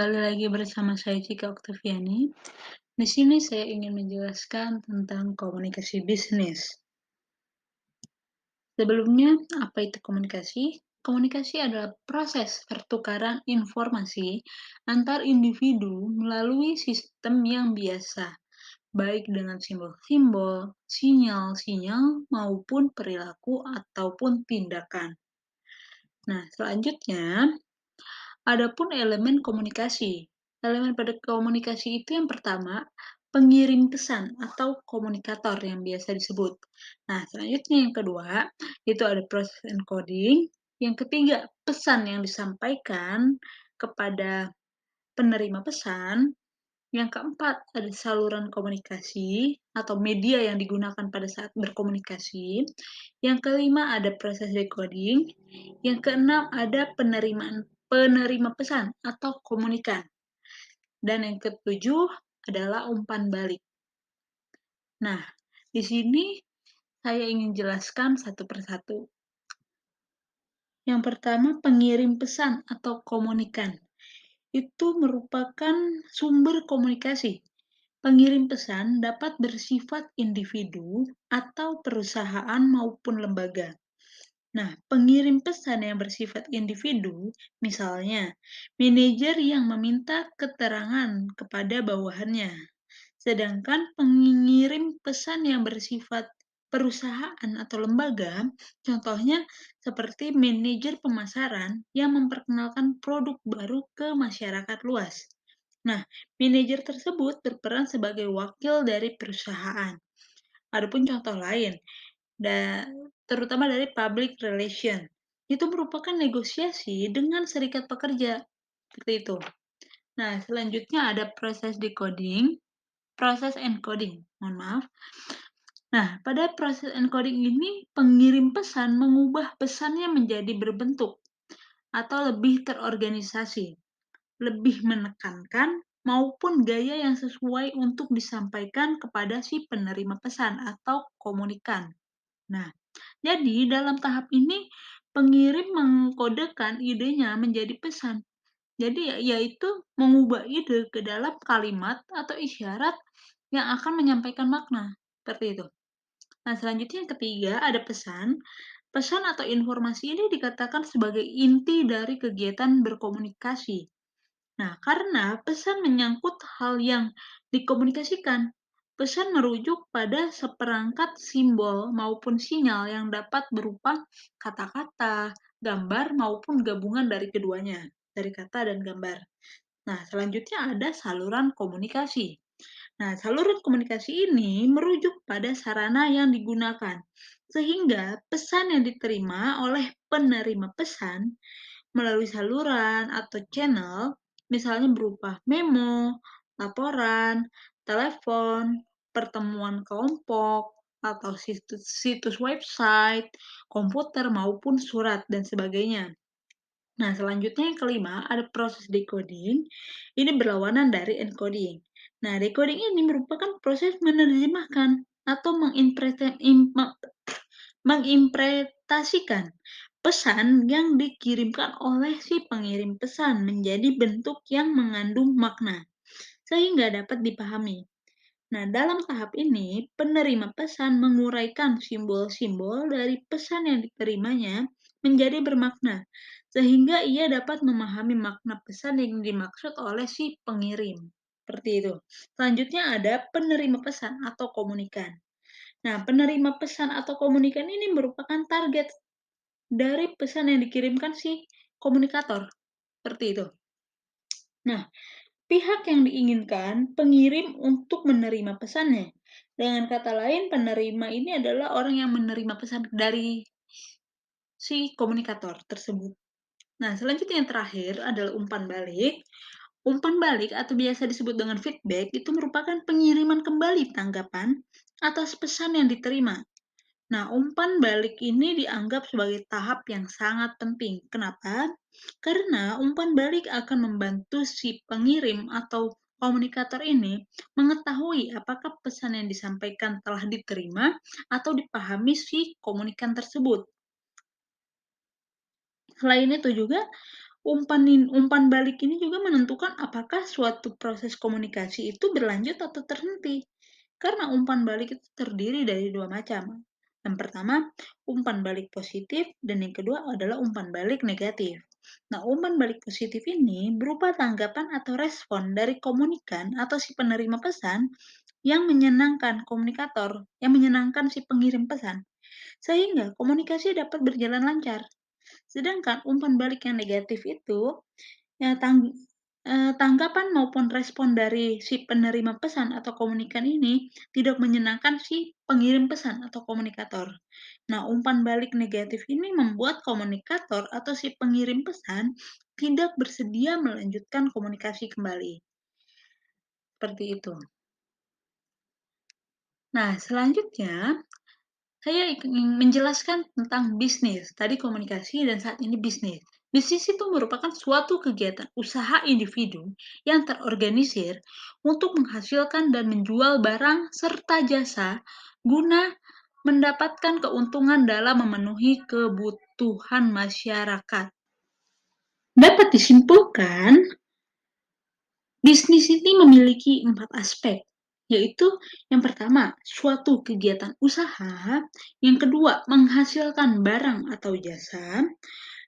Kembali lagi bersama saya Cika Oktaviani. Di sini saya ingin menjelaskan tentang komunikasi bisnis. Sebelumnya, apa itu komunikasi? Komunikasi adalah proses pertukaran informasi antar individu melalui sistem yang biasa, baik dengan simbol-simbol, sinyal-sinyal, maupun perilaku ataupun tindakan. Nah, selanjutnya, adapun elemen komunikasi. Elemen pada komunikasi itu yang pertama, pengirim pesan atau komunikator yang biasa disebut. Nah, selanjutnya yang kedua, itu ada proses encoding. Yang ketiga, pesan yang disampaikan kepada penerima pesan. Yang keempat, ada saluran komunikasi atau media yang digunakan pada saat berkomunikasi. Yang kelima, ada proses decoding. Yang keenam, ada penerima pesan atau komunikan. Dan yang ketujuh adalah umpan balik. Nah, di sini saya ingin jelaskan satu persatu. Yang pertama, pengirim pesan atau komunikan. Itu merupakan sumber komunikasi. Pengirim pesan dapat bersifat individu atau perusahaan maupun lembaga. Nah, pengirim pesan yang bersifat individu, misalnya manajer yang meminta keterangan kepada bawahannya. Sedangkan pengirim pesan yang bersifat perusahaan atau lembaga, contohnya seperti manajer pemasaran yang memperkenalkan produk baru ke masyarakat luas. Nah, manajer tersebut berperan sebagai wakil dari perusahaan. Adapun contoh lain, terutama dari public relation, itu merupakan negosiasi dengan serikat pekerja. Seperti itu. Nah, selanjutnya ada proses encoding, mohon maaf. Nah, pada proses encoding ini, pengirim pesan mengubah pesannya menjadi berbentuk atau lebih terorganisasi, lebih menekankan maupun gaya yang sesuai untuk disampaikan kepada si penerima pesan atau komunikan. Nah, jadi dalam tahap ini pengirim mengkodekan idenya menjadi pesan. Jadi yaitu mengubah ide ke dalam kalimat atau isyarat yang akan menyampaikan makna. Seperti itu. Nah, selanjutnya yang ketiga ada pesan. Pesan atau informasi ini dikatakan sebagai inti dari kegiatan berkomunikasi. Nah, karena pesan menyangkut hal yang dikomunikasikan, pesan merujuk pada seperangkat simbol maupun sinyal yang dapat berupa kata-kata, gambar, maupun gabungan dari keduanya, dari kata dan gambar. Nah, selanjutnya ada saluran komunikasi. Nah, saluran komunikasi ini merujuk pada sarana yang digunakan, sehingga pesan yang diterima oleh penerima pesan melalui saluran atau channel, misalnya berupa memo, laporan, telepon, pertemuan kelompok, atau situs website, komputer, maupun surat, dan sebagainya. Nah, selanjutnya yang kelima, ada proses decoding. Ini berlawanan dari encoding. Nah, decoding ini merupakan proses menerjemahkan atau mengimpretasikan pesan yang dikirimkan oleh si pengirim pesan menjadi bentuk yang mengandung makna, sehingga dapat dipahami. Nah, dalam tahap ini, penerima pesan menguraikan simbol-simbol dari pesan yang diterimanya menjadi bermakna, sehingga ia dapat memahami makna pesan yang dimaksud oleh si pengirim. Seperti itu. Selanjutnya ada penerima pesan atau komunikan. Nah, penerima pesan atau komunikan ini merupakan target dari pesan yang dikirimkan si komunikator. Seperti itu. Nah, pihak yang diinginkan pengirim untuk menerima pesannya. Dengan kata lain, penerima ini adalah orang yang menerima pesan dari si komunikator tersebut. Nah, selanjutnya yang terakhir adalah umpan balik. Umpan balik atau biasa disebut dengan feedback itu merupakan pengiriman kembali tanggapan atas pesan yang diterima. Nah, umpan balik ini dianggap sebagai tahap yang sangat penting. Kenapa? Karena umpan balik akan membantu si pengirim atau komunikator ini mengetahui apakah pesan yang disampaikan telah diterima atau dipahami si komunikan tersebut. Selain itu juga, Umpan balik ini juga menentukan apakah suatu proses komunikasi itu berlanjut atau terhenti. Karena umpan balik itu terdiri dari dua macam. Yang pertama, umpan balik positif, dan yang kedua adalah umpan balik negatif. Nah, umpan balik positif ini berupa tanggapan atau respon dari komunikan atau si penerima pesan yang menyenangkan komunikator, yang menyenangkan si pengirim pesan, sehingga komunikasi dapat berjalan lancar. Sedangkan umpan balik yang negatif itu, ya tanggapan maupun respon dari si penerima pesan atau komunikan ini tidak menyenangkan si pengirim pesan atau komunikator. Nah, umpan balik negatif ini membuat komunikator atau si pengirim pesan tidak bersedia melanjutkan komunikasi kembali. Seperti itu. Nah, selanjutnya saya ingin menjelaskan tentang bisnis. Tadi komunikasi dan saat ini bisnis. Bisnis itu merupakan suatu kegiatan usaha individu yang terorganisir untuk menghasilkan dan menjual barang serta jasa guna mendapatkan keuntungan dalam memenuhi kebutuhan masyarakat. Dapat disimpulkan, bisnis ini memiliki 4 aspek, yaitu yang pertama, suatu kegiatan usaha, yang kedua, menghasilkan barang atau jasa,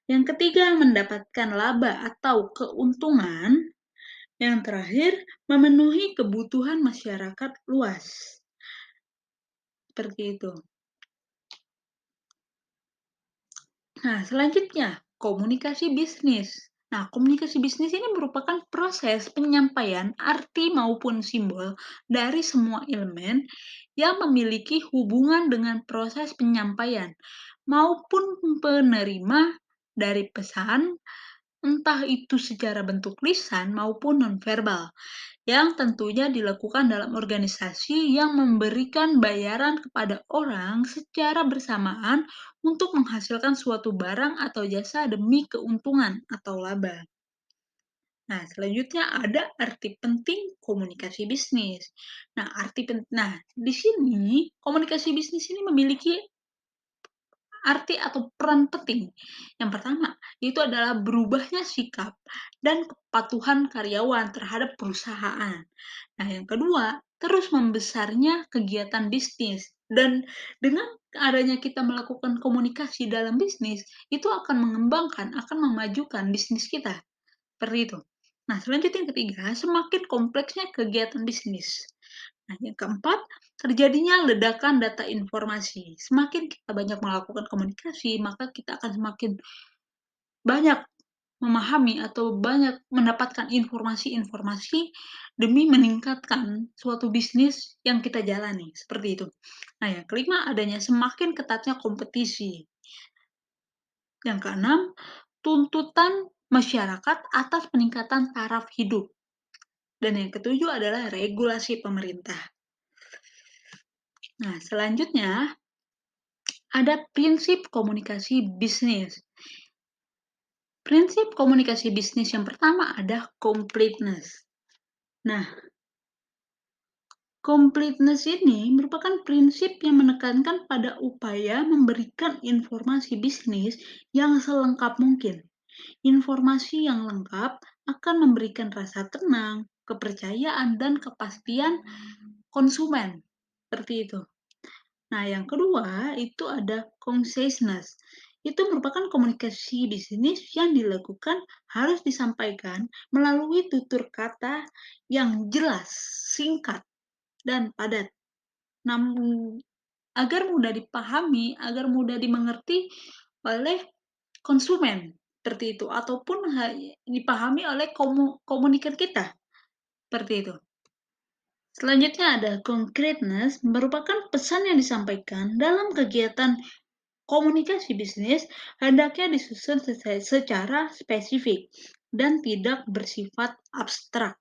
yang ketiga, mendapatkan laba atau keuntungan, yang terakhir, memenuhi kebutuhan masyarakat luas. Seperti itu. Nah, selanjutnya, komunikasi bisnis. Nah, komunikasi bisnis ini merupakan proses penyampaian arti maupun simbol dari semua elemen yang memiliki hubungan dengan proses penyampaian maupun penerima dari pesan, entah itu secara bentuk lisan maupun nonverbal, yang tentunya dilakukan dalam organisasi yang memberikan bayaran kepada orang secara bersamaan untuk menghasilkan suatu barang atau jasa demi keuntungan atau laba. Nah, selanjutnya ada arti penting komunikasi bisnis. Nah, di sini komunikasi bisnis ini memiliki arti atau peran penting. Yang pertama, itu adalah berubahnya sikap dan kepatuhan karyawan terhadap perusahaan. Nah, yang kedua, terus membesarnya kegiatan bisnis. Dan dengan adanya kita melakukan komunikasi dalam bisnis, itu akan mengembangkan, akan memajukan bisnis kita. Seperti itu. Nah, selanjutnya yang ketiga, semakin kompleksnya kegiatan bisnis. Nah, yang keempat, terjadinya ledakan data informasi. Semakin kita banyak melakukan komunikasi, maka kita akan semakin banyak memahami atau banyak mendapatkan informasi-informasi demi meningkatkan suatu bisnis yang kita jalani, seperti itu. Nah, yang kelima, adanya semakin ketatnya kompetisi. Yang keenam, tuntutan masyarakat atas peningkatan taraf hidup. Dan yang ketujuh adalah regulasi pemerintah. Nah, selanjutnya ada prinsip komunikasi bisnis. Prinsip komunikasi bisnis yang pertama ada completeness. Nah, completeness ini merupakan prinsip yang menekankan pada upaya memberikan informasi bisnis yang selengkap mungkin. Informasi yang lengkap akan memberikan rasa tenang, kepercayaan, dan kepastian konsumen. Seperti itu. Nah, yang kedua itu ada conciseness. Itu merupakan komunikasi bisnis yang dilakukan harus disampaikan melalui tutur kata yang jelas, singkat, dan padat. Namun, agar mudah dipahami, agar mudah dimengerti oleh konsumen, seperti itu, ataupun dipahami oleh komunikan kita, seperti itu. Selanjutnya ada concreteness, merupakan pesan yang disampaikan dalam kegiatan komunikasi bisnis hendaknya disusun secara spesifik dan tidak bersifat abstrak.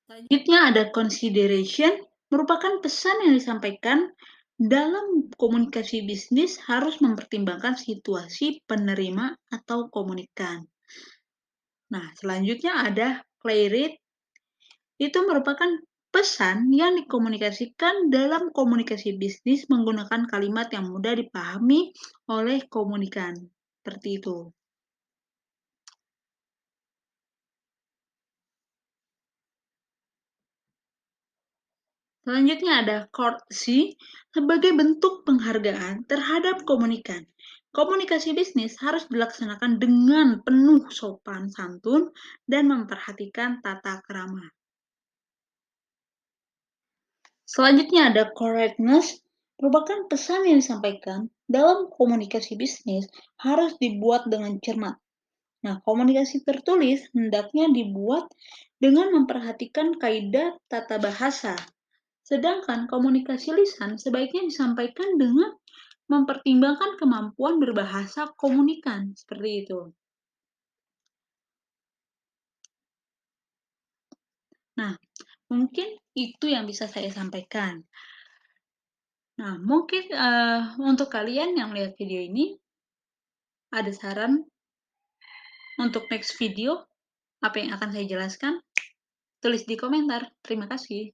Selanjutnya ada consideration, merupakan pesan yang disampaikan dalam komunikasi bisnis harus mempertimbangkan situasi penerima atau komunikan. Nah, selanjutnya ada clarity, itu merupakan pesan yang dikomunikasikan dalam komunikasi bisnis menggunakan kalimat yang mudah dipahami oleh komunikan. Seperti itu. Selanjutnya ada courtesy sebagai bentuk penghargaan terhadap komunikan. Komunikasi bisnis harus dilaksanakan dengan penuh sopan santun dan memperhatikan tata krama. Selanjutnya ada correctness, merupakan pesan yang disampaikan dalam komunikasi bisnis harus dibuat dengan cermat. Nah, komunikasi tertulis hendaknya dibuat dengan memperhatikan kaidah tata bahasa. Sedangkan komunikasi lisan sebaiknya disampaikan dengan mempertimbangkan kemampuan berbahasa komunikan, seperti itu. Nah, mungkin itu yang bisa saya sampaikan. Nah, mungkin untuk kalian yang melihat video ini, ada saran untuk next video, apa yang akan saya jelaskan? Tulis di komentar. Terima kasih.